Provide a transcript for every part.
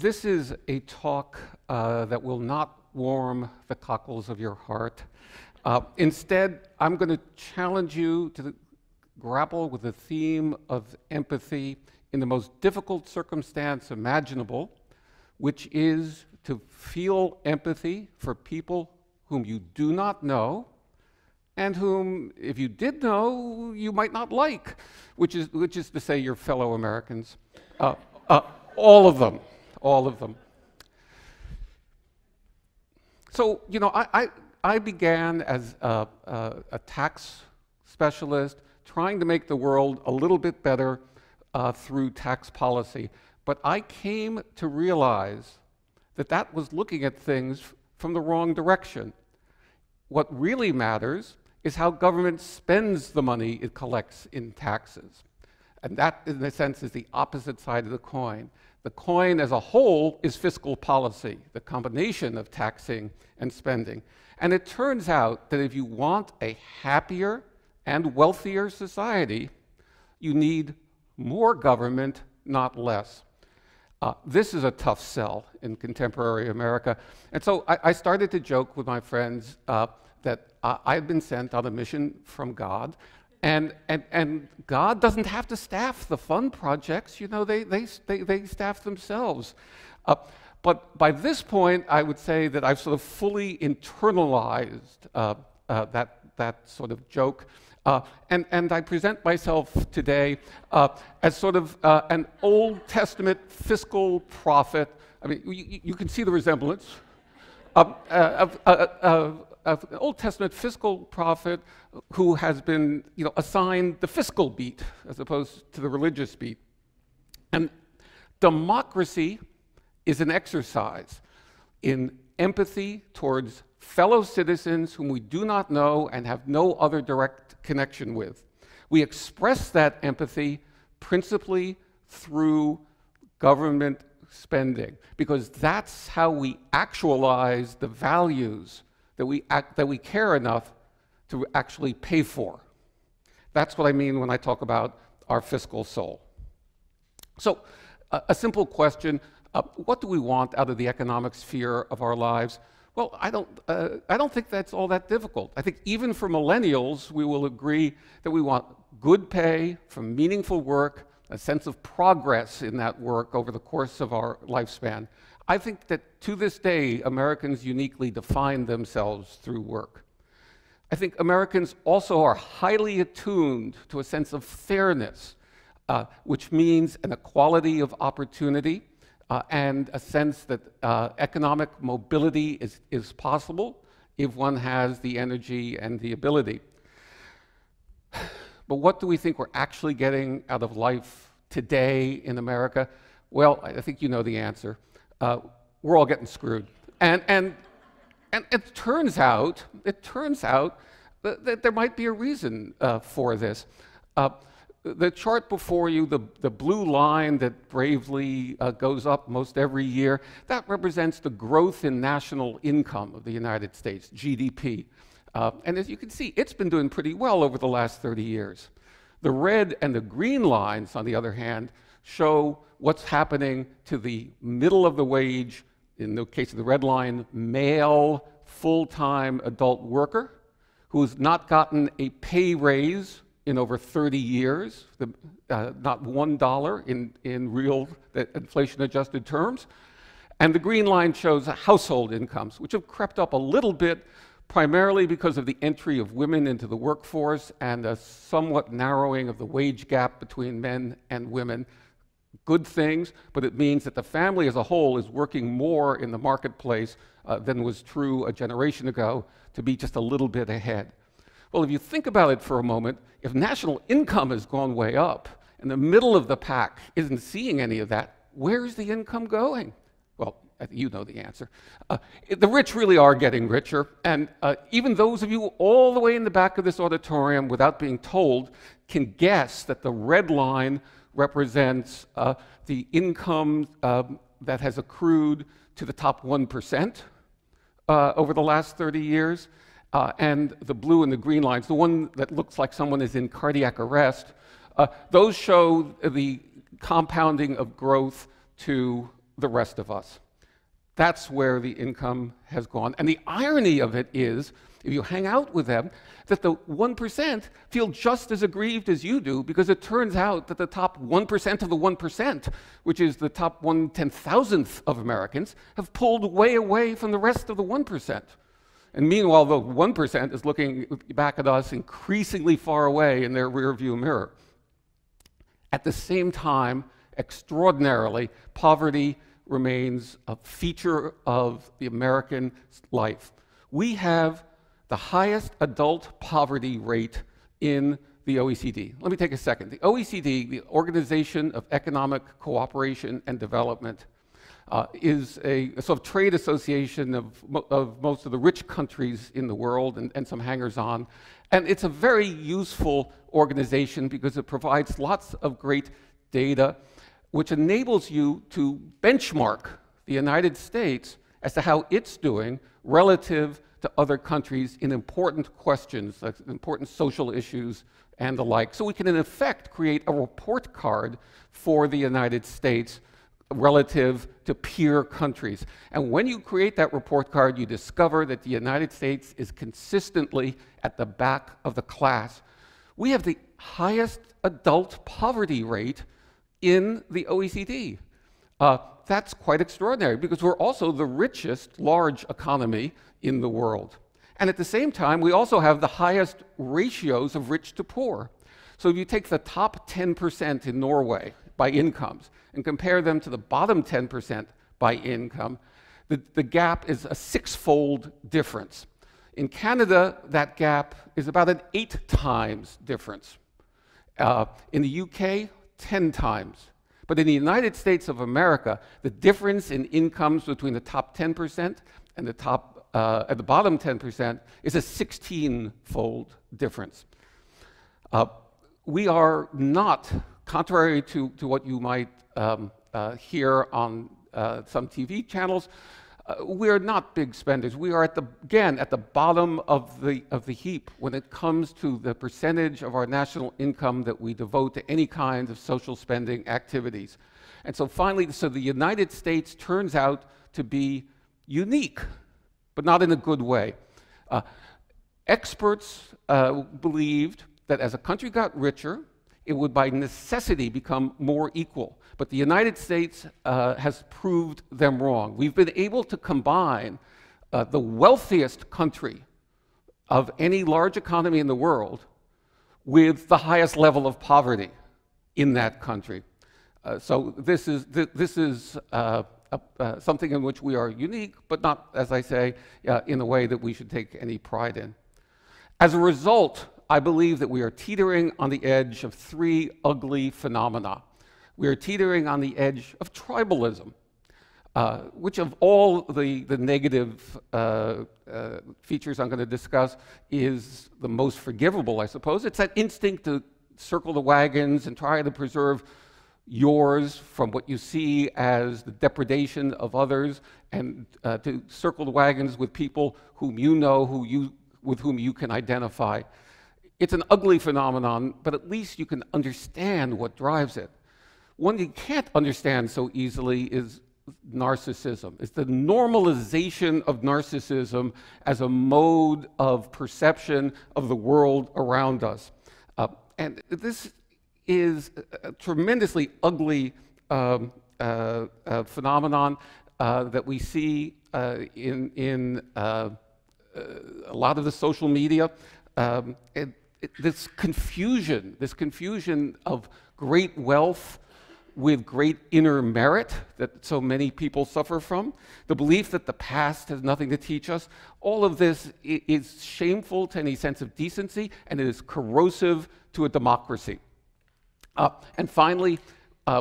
This is a talk that will not warm the cockles of your heart. Instead, I'm going to challenge you to grapple with the theme of empathy in the most difficult circumstance imaginable, which is to feel empathy for people whom you do not know and whom, if you did know, you might not like, which is to say your fellow Americans. All of them. All of them. So, you know, I began as a tax specialist trying to make the world a little bit better through tax policy. But I came to realize that that was looking at things from the wrong direction. What really matters is how government spends the money it collects in taxes. And that, in a sense, is the opposite side of the coin. The coin as a whole is fiscal policy, the combination of taxing and spending. And it turns out that if you want a happier and wealthier society, you need more government, not less. This is a tough sell in contemporary America. And so I started to joke with my friends that I've been sent on a mission from God. And God doesn't have to staff the fun projects, you know, they staff themselves. But by this point, I would say that I've sort of fully internalized that sort of joke. And I present myself today as sort of an Old Testament fiscal prophet. I mean, you can see the resemblance of an Old Testament fiscal prophet who has been, you know, assigned the fiscal beat as opposed to the religious beat. And democracy is an exercise in empathy towards fellow citizens whom we do not know and have no other direct connection with. We express that empathy principally through government spending, because that's how we actualize the values that we care enough to actually pay for. That's what I mean when I talk about our fiscal soul. So, a simple question, what do we want out of the economic sphere of our lives? Well, I don't think that's all that difficult. I think even for millennials, we will agree that we want good pay for meaningful work, a sense of progress in that work over the course of our lifespan. I think that to this day, Americans uniquely define themselves through work. I think Americans also are highly attuned to a sense of fairness, which means an equality of opportunity and a sense that economic mobility is possible if one has the energy and the ability. But what do we think we're actually getting out of life today in America? Well, I think you know the answer. We're all getting screwed. And it turns out that there might be a reason for this. The chart before you, the blue line that bravely goes up most every year, that represents the growth in national income of the United States, GDP. And as you can see, it's been doing pretty well over the last 30 years. The red and the green lines, on the other hand, show what's happening to the middle of the wage, in the case of the red line, male, full-time adult worker who's not gotten a pay raise in over 30 years, not $1 in real inflation-adjusted terms. And the green line shows household incomes, which have crept up a little bit, primarily because of the entry of women into the workforce and a somewhat narrowing of the wage gap between men and women. Good things, but it means that the family as a whole is working more in the marketplace than was true a generation ago to be just a little bit ahead. Well, if you think about it for a moment, if national income has gone way up and the middle of the pack isn't seeing any of that, where's the income going? Well, you know the answer. The rich really are getting richer, and even those of you all the way in the back of this auditorium, without being told, can guess that the red line represents the income that has accrued to the top 1% over the last 30 years. And the blue and the green lines, the one that looks like someone is in cardiac arrest, those show the compounding of growth to the rest of us. That's where the income has gone. And the irony of it is, if you hang out with them, that the 1% feel just as aggrieved as you do, because it turns out that the top 1% of the 1%, which is the top 1/10,000th of Americans, have pulled way away from the rest of the 1%. And meanwhile, the 1% is looking back at us increasingly far away in their rearview mirror. At the same time, extraordinarily, poverty remains a feature of the American life. We have the highest adult poverty rate in the OECD. Let me take a second. The OECD, the Organization of Economic Cooperation and Development, is a sort of trade association of most of the rich countries in the world and some hangers-on. And it's a very useful organization because it provides lots of great data which enables you to benchmark the United States as to how it's doing relative to other countries in important questions, like important social issues and the like. So we can, in effect, create a report card for the United States relative to peer countries. And when you create that report card, you discover that the United States is consistently at the back of the class. We have the highest adult poverty rate in the OECD. That's quite extraordinary because we're also the richest large economy in the world. And at the same time, we also have the highest ratios of rich to poor. So if you take the top 10% in Norway by incomes and compare them to the bottom 10% by income, the gap is a 6-fold difference. In Canada, that gap is about an 8 times difference. In the UK, 10 times. But in the United States of America, the difference in incomes between the top 10% and the bottom 10% is a 16-fold difference. We are not, contrary to what you might hear on some TV channels, we are not big spenders. We are again at the bottom of the heap when it comes to the percentage of our national income that we devote to any kind of social spending activities. And so finally, the United States turns out to be unique, but not in a good way. Experts believed that as a country got richer, it would by necessity become more equal. But the United States has proved them wrong. We've been able to combine the wealthiest country of any large economy in the world with the highest level of poverty in that country. So this is something in which we are unique, but not, as I say, in a way that we should take any pride in. As a result, I believe that we are teetering on the edge of 3 ugly phenomena. We are teetering on the edge of tribalism, which of all the negative features I'm going to discuss is the most forgivable, I suppose. It's that instinct to circle the wagons and try to preserve yours from what you see as the depredation of others, and to circle the wagons with people whom you know, with whom you can identify. It's an ugly phenomenon, but at least you can understand what drives it. One you can't understand so easily is narcissism. It's the normalization of narcissism as a mode of perception of the world around us. And this is a tremendously ugly phenomenon that we see in a lot of the social media. This confusion of great wealth with great inner merit that so many people suffer from, the belief that the past has nothing to teach us, all of this is shameful to any sense of decency, and it is corrosive to a democracy. And finally,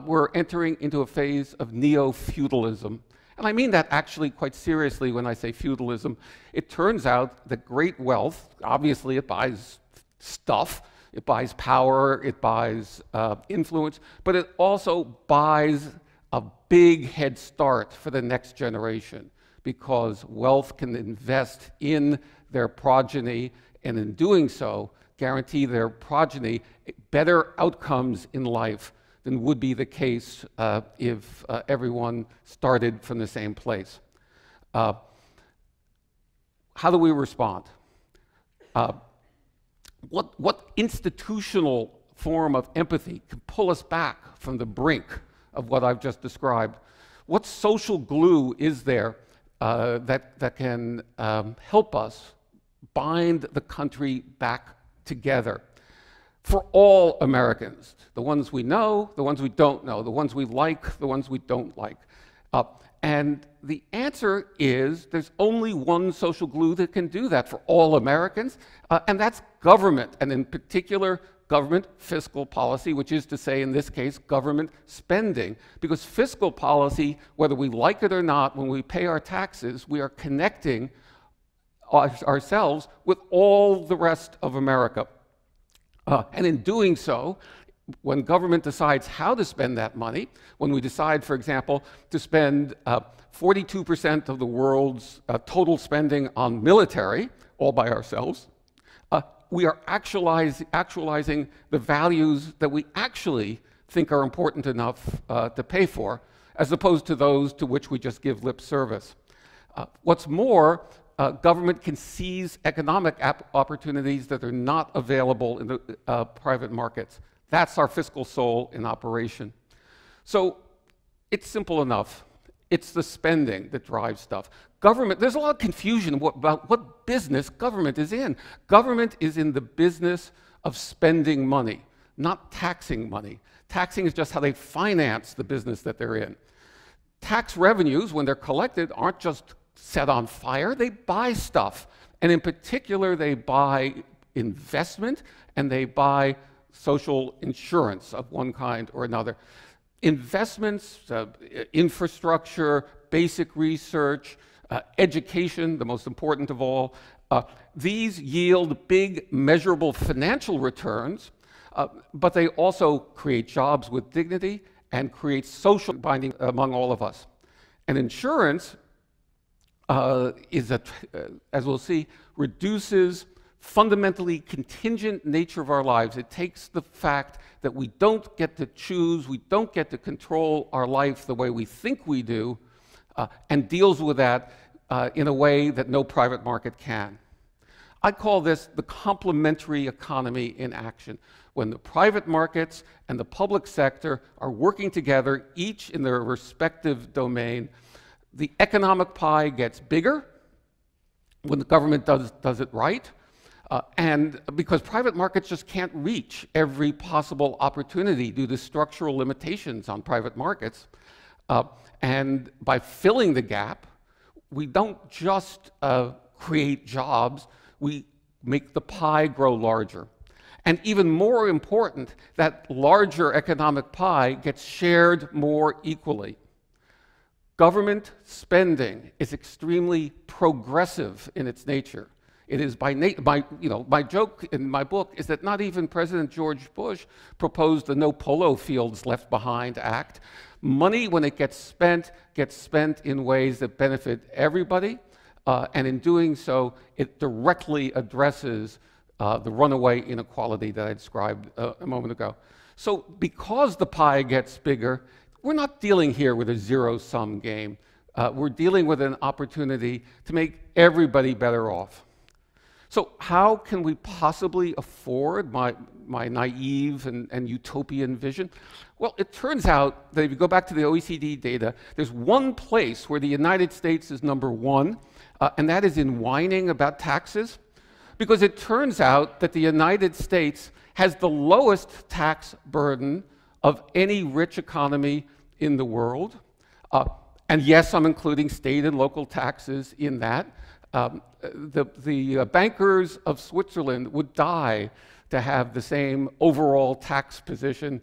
we're entering into a phase of neo-feudalism. And I mean that actually quite seriously when I say feudalism. It turns out that great wealth, obviously it buys stuff, it buys power, it buys influence, but it also buys a big head start for the next generation, because wealth can invest in their progeny, and in doing so, guarantee their progeny better outcomes in life than would be the case if everyone started from the same place. How do we respond? What institutional form of empathy can pull us back from the brink of what I've just described? What social glue is there that can help us bind the country back together for all Americans, the ones we know, the ones we don't know, the ones we like, the ones we don't like? And the answer is there's only one social glue that can do that for all Americans, and that's government, and in particular, government fiscal policy, which is to say, in this case, government spending. Because fiscal policy, whether we like it or not, when we pay our taxes, we are connecting ourselves with all the rest of America. And in doing so, when government decides how to spend that money, when we decide, for example, to spend 42% of the world's total spending on military, all by ourselves, we are actualizing the values that we actually think are important enough to pay for, as opposed to those to which we just give lip service. What's more, government can seize economic opportunities that are not available in the private markets. That's our fiscal soul in operation. So it's simple enough. It's the spending that drives stuff. Government, there's a lot of confusion about what business government is in. Government is in the business of spending money, not taxing money. Taxing is just how they finance the business that they're in. Tax revenues, when they're collected, aren't just set on fire. They buy stuff. And in particular, they buy investment and they buy social insurance of one kind or another. Investments, infrastructure, basic research, education, the most important of all, these yield big, measurable financial returns, but they also create jobs with dignity and create social binding among all of us. And insurance as we'll see, reduces fundamentally contingent nature of our lives. It takes the fact that we don't get to choose, we don't get to control our life the way we think we do, and deals with that in a way that no private market can. I call this the complementary economy in action, when the private markets and the public sector are working together, each in their respective domain. The economic pie gets bigger when the government does it right, and because private markets just can't reach every possible opportunity due to structural limitations on private markets. And by filling the gap, we don't just create jobs, we make the pie grow larger. And even more important, that larger economic pie gets shared more equally. Government spending is extremely progressive in its nature. It is my joke in my book is that not even President George Bush proposed the No Polo Fields Left Behind Act. Money, when it gets spent in ways that benefit everybody, and in doing so, it directly addresses the runaway inequality that I described a moment ago. So because the pie gets bigger, we're not dealing here with a zero-sum game. We're dealing with an opportunity to make everybody better off. So how can we possibly afford my naive and utopian vision? Well, it turns out that if you go back to the OECD data, there's one place where the United States is #1, and that is in whining about taxes, because it turns out that the United States has the lowest tax burden of any rich economy in the world. And yes, I'm including state and local taxes in that. The bankers of Switzerland would die to have the same overall tax position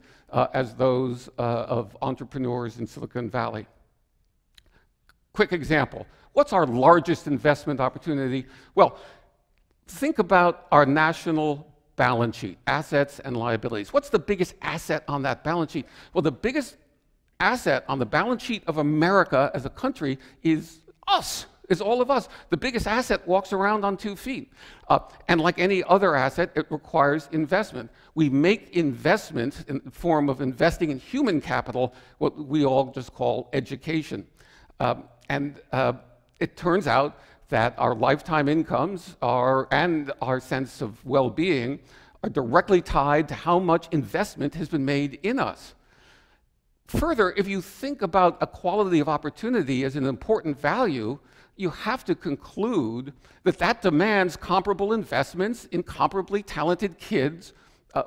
as those of entrepreneurs in Silicon Valley. Quick example. What's our largest investment opportunity? Well, think about our national balance sheet, assets and liabilities. What's the biggest asset on that balance sheet? Well, the biggest asset on the balance sheet of America as a country is us. is all of us. The biggest asset walks around on 2 feet. And like any other asset, it requires investment. We make investment in the form of investing in human capital, what we all just call education. It turns out that our lifetime incomes and our sense of well-being are directly tied to how much investment has been made in us. Further, if you think about equality of opportunity as an important value, you have to conclude that that demands comparable investments in comparably talented kids,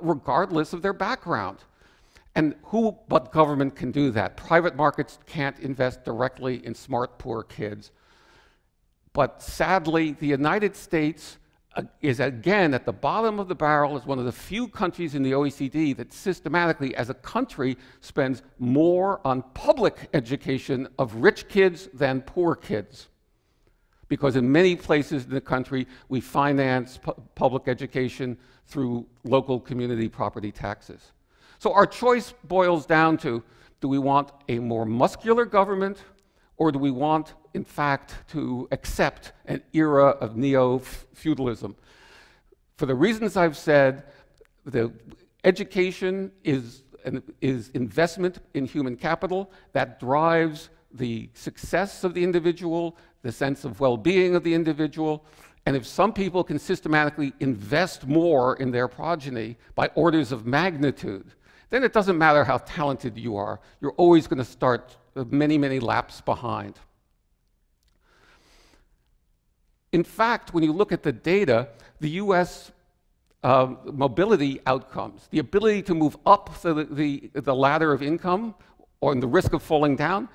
regardless of their background. And who but government can do that? Private markets can't invest directly in smart, poor kids. But sadly, the United States is again at the bottom of the barrel as one of the few countries in the OECD that systematically, as a country, spends more on public education of rich kids than poor kids. Because in many places in the country, we finance public education through local community property taxes. So our choice boils down to, do we want a more muscular government, or do we want, in fact, to accept an era of neo-feudalism? For the reasons I've said, the education is investment in human capital that drives the success of the individual, the sense of well-being of the individual, and if some people can systematically invest more in their progeny by orders of magnitude, then it doesn't matter how talented you are. You're always going to start many, many laps behind. In fact, when you look at the data, the US mobility outcomes, the ability to move up the ladder of income or the risk of falling down,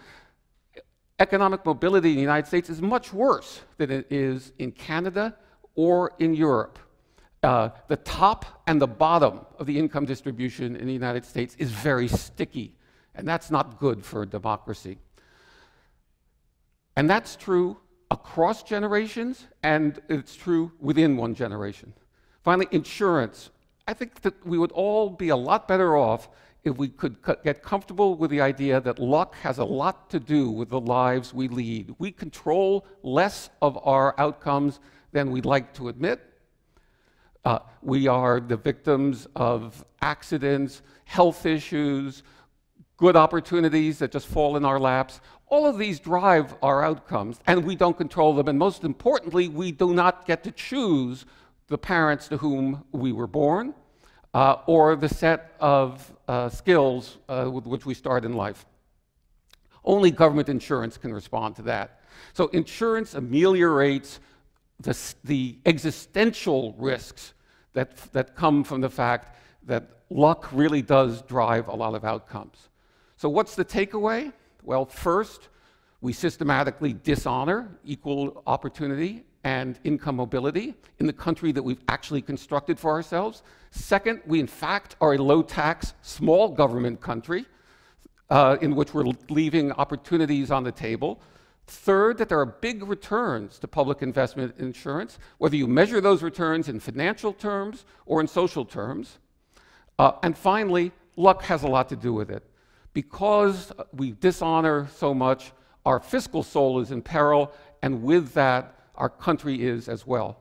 economic mobility in the United States is much worse than it is in Canada or in Europe. The top and the bottom of the income distribution in the United States is very sticky, and that's not good for a democracy. And that's true across generations, and it's true within one generation. Finally, insurance. I think that we would all be a lot better off if we could get comfortable with the idea that luck has a lot to do with the lives we lead. We control less of our outcomes than we'd like to admit. We are the victims of accidents, health issues, good opportunities that just fall in our laps. All of these drive our outcomes, and we don't control them. And most importantly, we do not get to choose the parents to whom we were born, or the set of skills with which we start in life. Only government insurance can respond to that. So insurance ameliorates the existential risks that come from the fact that luck really does drive a lot of outcomes. So what's the takeaway? Well, first, we systematically dishonor equal opportunity and income mobility in the country that we've actually constructed for ourselves. Second, we in fact are a low-tax, small government country in which we're leaving opportunities on the table. Third, that there are big returns to public investment in insurance, whether you measure those returns in financial terms or in social terms. And finally, luck has a lot to do with it. Because we dishonor so much, our fiscal soul is in peril, and with that, our country is as well.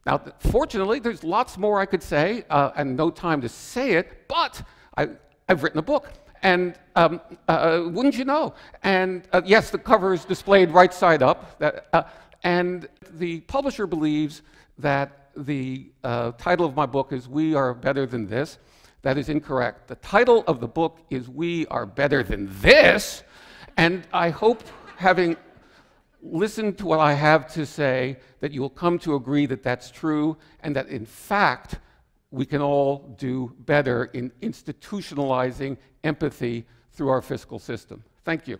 Now, fortunately, there's lots more I could say, and no time to say it, but I've written a book, and wouldn't you know? And yes, the cover is displayed right side up, and the publisher believes that the title of my book is "We Are Better Than This." That is incorrect. The title of the book is "We Are Better Than This," and I hope, having listened to what I have to say, that you will come to agree that that's true, and that in fact we can all do better in institutionalizing empathy through our fiscal system. Thank you.